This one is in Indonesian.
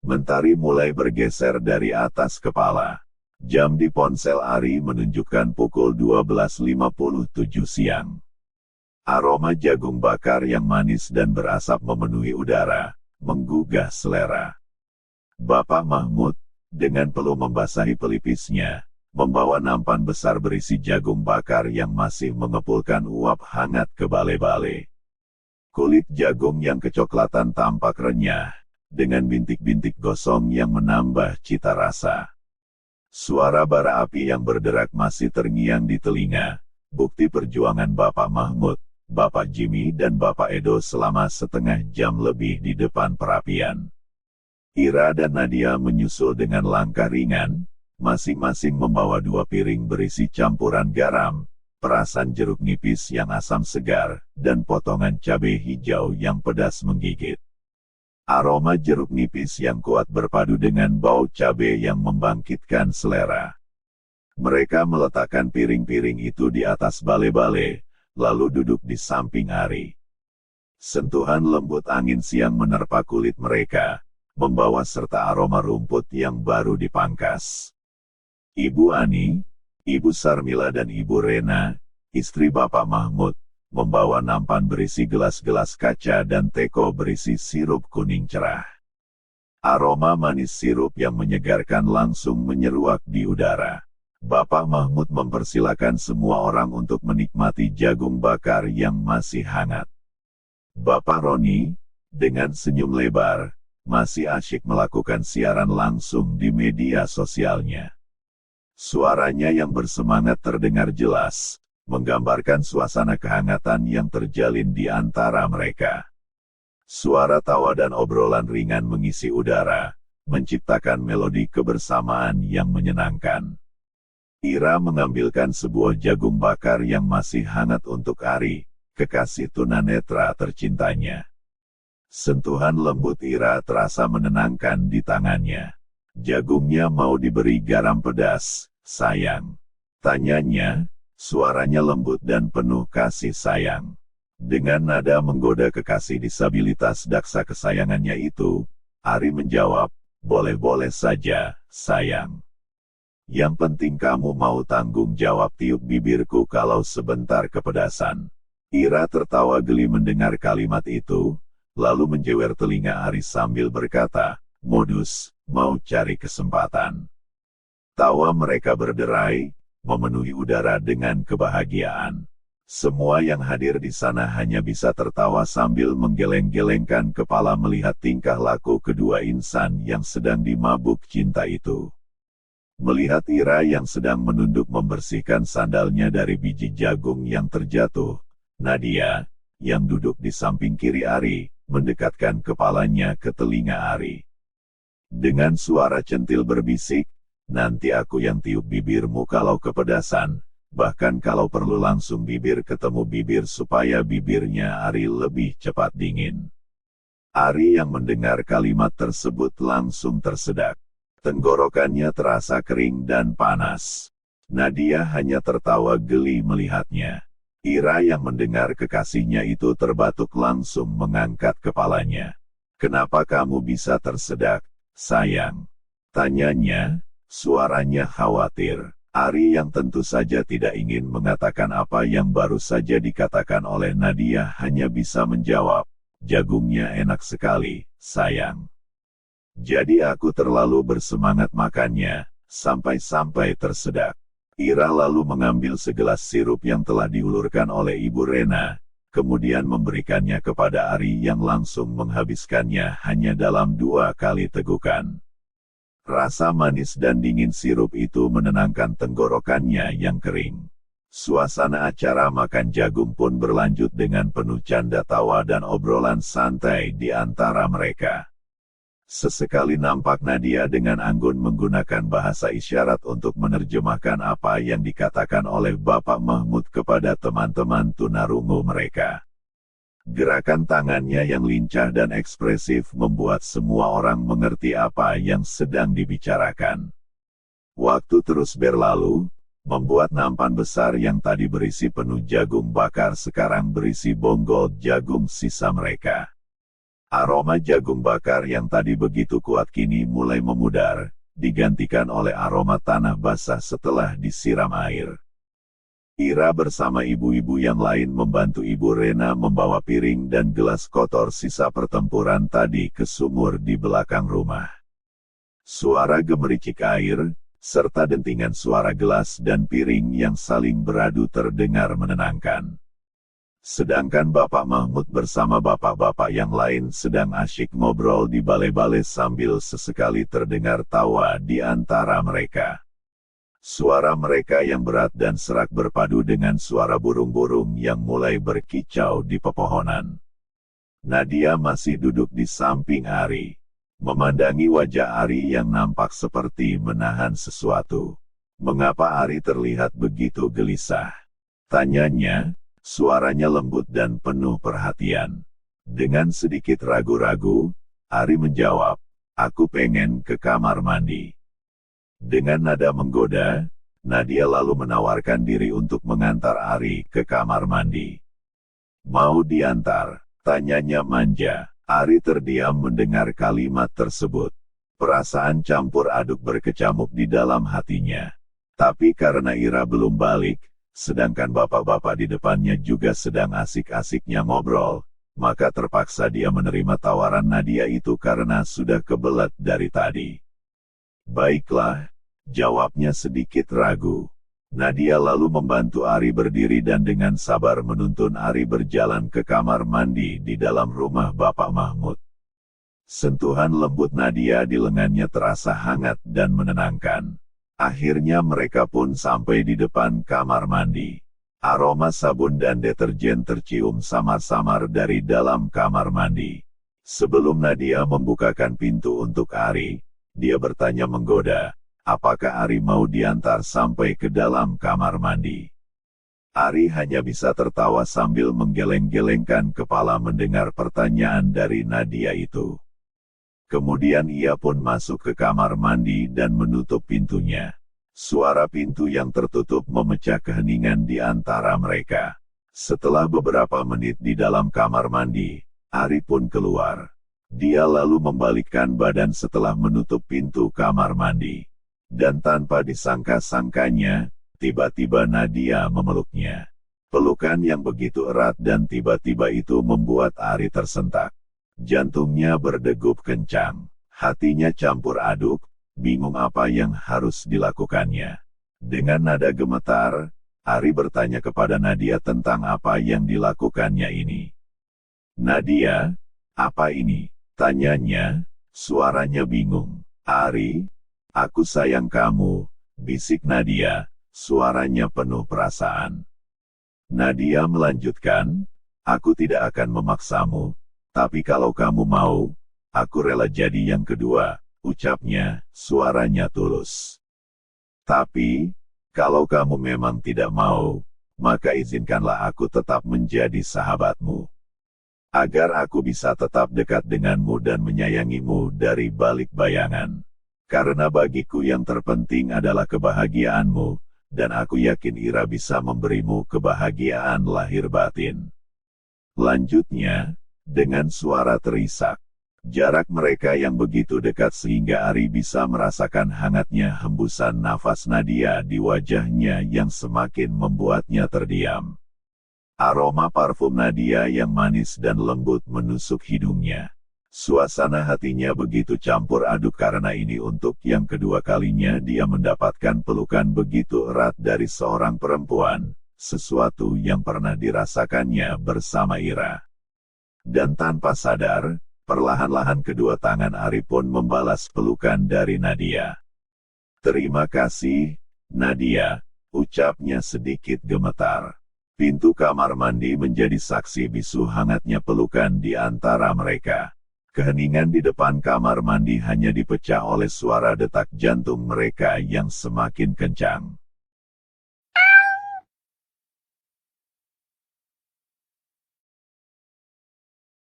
Mentari mulai bergeser dari atas kepala. Jam di ponsel Ari menunjukkan pukul 12.57 siang. Aroma jagung bakar yang manis dan berasap memenuhi udara, menggugah selera. Bapak Mahmud, dengan peluh membasahi pelipisnya, membawa nampan besar berisi jagung bakar yang masih mengepulkan uap hangat ke bale-bale. Kulit jagung yang kecoklatan tampak renyah, dengan bintik-bintik gosong yang menambah cita rasa. Suara bara api yang berderak masih terngiang di telinga, bukti perjuangan Bapak Mahmud, Bapak Jimmy dan Bapak Edo selama setengah jam lebih di depan perapian. Ira dan Nadia menyusul dengan langkah ringan, masing-masing membawa 2 piring berisi campuran garam, perasan jeruk nipis yang asam segar, dan potongan cabai hijau yang pedas menggigit. Aroma jeruk nipis yang kuat berpadu dengan bau cabai yang membangkitkan selera. Mereka meletakkan piring-piring itu di atas bale-bale, lalu duduk di samping Ari. Sentuhan lembut angin siang menerpa kulit mereka, membawa serta aroma rumput yang baru dipangkas. Ibu Ani, Ibu Sarmila dan Ibu Rena, istri Bapak Mahmud, membawa nampan berisi gelas-gelas kaca dan teko berisi sirup kuning cerah. Aroma manis sirup yang menyegarkan langsung menyeruak di udara. Bapak Mahmud mempersilakan semua orang untuk menikmati jagung bakar yang masih hangat. Bapak Roni, dengan senyum lebar, masih asyik melakukan siaran langsung di media sosialnya. Suaranya yang bersemangat terdengar jelas, menggambarkan suasana kehangatan yang terjalin di antara mereka. Suara tawa dan obrolan ringan mengisi udara, menciptakan melodi kebersamaan yang menyenangkan. Ira mengambilkan sebuah jagung bakar yang masih hangat untuk Ari, kekasih tunanetra tercintanya. Sentuhan lembut Ira terasa menenangkan di tangannya. Jagungnya mau diberi garam pedas, sayang? Tanyanya. Suaranya lembut dan penuh kasih sayang. Dengan nada menggoda kekasih disabilitas daksa kesayangannya itu, Ari menjawab, boleh-boleh saja, sayang. Yang penting kamu mau tanggung jawab tiup bibirku kalau sebentar kepedasan. Ira tertawa geli mendengar kalimat itu, lalu menjewer telinga Ari sambil berkata, modus, mau cari kesempatan. Tawa mereka berderai, memenuhi udara dengan kebahagiaan. Semua yang hadir di sana hanya bisa tertawa sambil menggeleng-gelengkan kepala melihat tingkah laku kedua insan yang sedang dimabuk cinta itu. Melihat Ira yang sedang menunduk membersihkan sandalnya dari biji jagung yang terjatuh, Nadia, yang duduk di samping kiri Ari, mendekatkan kepalanya ke telinga Ari. Dengan suara centil berbisik, nanti aku yang tiup bibirmu kalau kepedasan, bahkan kalau perlu langsung bibir ketemu bibir supaya bibirnya Ari lebih cepat dingin. Ari yang mendengar kalimat tersebut langsung tersedak. Tenggorokannya terasa kering dan panas. Nadia hanya tertawa geli melihatnya. Ira yang mendengar kekasihnya itu terbatuk langsung mengangkat kepalanya. Kenapa kamu bisa tersedak, sayang? Tanyanya. Suaranya khawatir. Ari yang tentu saja tidak ingin mengatakan apa yang baru saja dikatakan oleh Nadia hanya bisa menjawab, jagungnya enak sekali, sayang. Jadi aku terlalu bersemangat makannya, sampai-sampai tersedak. Ira lalu mengambil segelas sirup yang telah diulurkan oleh Ibu Rena, kemudian memberikannya kepada Ari yang langsung menghabiskannya hanya dalam 2 kali tegukan. Rasa manis dan dingin sirup itu menenangkan tenggorokannya yang kering. Suasana acara makan jagung pun berlanjut dengan penuh canda tawa dan obrolan santai di antara mereka. Sesekali nampak Nadia dengan anggun menggunakan bahasa isyarat untuk menerjemahkan apa yang dikatakan oleh Bapak Mahmud kepada teman-teman tunarungu mereka. Gerakan tangannya yang lincah dan ekspresif membuat semua orang mengerti apa yang sedang dibicarakan. Waktu terus berlalu, membuat nampan besar yang tadi berisi penuh jagung bakar sekarang berisi bonggol jagung sisa mereka. Aroma jagung bakar yang tadi begitu kuat kini mulai memudar, digantikan oleh aroma tanah basah setelah disiram air. Ira bersama ibu-ibu yang lain membantu Ibu Rena membawa piring dan gelas kotor sisa pertempuran tadi ke sumur di belakang rumah. Suara gemericik air, serta dentingan suara gelas dan piring yang saling beradu terdengar menenangkan. Sedangkan Bapak Mahmud bersama bapak-bapak yang lain sedang asyik ngobrol di balai-balai sambil sesekali terdengar tawa di antara mereka. Suara mereka yang berat dan serak berpadu dengan suara burung-burung yang mulai berkicau di pepohonan. Nadia masih duduk di samping Ari, memandangi wajah Ari yang nampak seperti menahan sesuatu. "Mengapa Ari terlihat begitu gelisah?" tanyanya, suaranya lembut dan penuh perhatian. Dengan sedikit ragu-ragu, Ari menjawab, "Aku pengen ke kamar mandi." Dengan nada menggoda, Nadia lalu menawarkan diri untuk mengantar Ari ke kamar mandi. "Mau diantar?" tanyanya manja. Ari terdiam mendengar kalimat tersebut. Perasaan campur aduk berkecamuk di dalam hatinya. Tapi karena Ira belum balik, sedangkan bapak-bapak di depannya juga sedang asik-asiknya ngobrol, maka terpaksa dia menerima tawaran Nadia itu karena sudah kebelet dari tadi. "Baiklah," jawabnya sedikit ragu. Nadia lalu membantu Ari berdiri dan dengan sabar menuntun Ari berjalan ke kamar mandi di dalam rumah Bapak Mahmud. Sentuhan lembut Nadia di lengannya terasa hangat dan menenangkan. Akhirnya mereka pun sampai di depan kamar mandi. Aroma sabun dan deterjen tercium samar-samar dari dalam kamar mandi. Sebelum Nadia membukakan pintu untuk Ari, dia bertanya menggoda, apakah Ari mau diantar sampai ke dalam kamar mandi. Ari hanya bisa tertawa sambil menggeleng-gelengkan kepala mendengar pertanyaan dari Nadia itu. Kemudian ia pun masuk ke kamar mandi dan menutup pintunya. Suara pintu yang tertutup memecah keheningan di antara mereka. Setelah beberapa menit di dalam kamar mandi, Ari pun keluar. Dia lalu membalikkan badan setelah menutup pintu kamar mandi. Dan tanpa disangka-sangkanya, tiba-tiba Nadia memeluknya. Pelukan yang begitu erat dan tiba-tiba itu membuat Ari tersentak. Jantungnya berdegup kencang, hatinya campur aduk, bingung apa yang harus dilakukannya. Dengan nada gemetar, Ari bertanya kepada Nadia tentang apa yang dilakukannya ini. "Nadia, apa ini?" tanyanya, suaranya bingung. "Ari, aku sayang kamu," bisik Nadia, suaranya penuh perasaan. Nadia melanjutkan, "Aku tidak akan memaksamu, tapi kalau kamu mau, aku rela jadi yang kedua," ucapnya, suaranya tulus. "Tapi, kalau kamu memang tidak mau, maka izinkanlah aku tetap menjadi sahabatmu. Agar aku bisa tetap dekat denganmu dan menyayangimu dari balik bayangan. Karena bagiku yang terpenting adalah kebahagiaanmu, dan aku yakin Ira bisa memberimu kebahagiaan lahir batin." Lanjutnya, dengan suara terisak. Jarak mereka yang begitu dekat sehingga Ari bisa merasakan hangatnya hembusan nafas Nadia di wajahnya yang semakin membuatnya terdiam. Aroma parfum Nadia yang manis dan lembut menusuk hidungnya. Suasana hatinya begitu campur aduk karena ini untuk yang kedua kalinya dia mendapatkan pelukan begitu erat dari seorang perempuan, sesuatu yang pernah dirasakannya bersama Ira. Dan tanpa sadar, perlahan-lahan kedua tangan Ari pun membalas pelukan dari Nadia. "Terima kasih, Nadia," ucapnya sedikit gemetar. Pintu kamar mandi menjadi saksi bisu hangatnya pelukan di antara mereka. Keheningan di depan kamar mandi hanya dipecah oleh suara detak jantung mereka yang semakin kencang.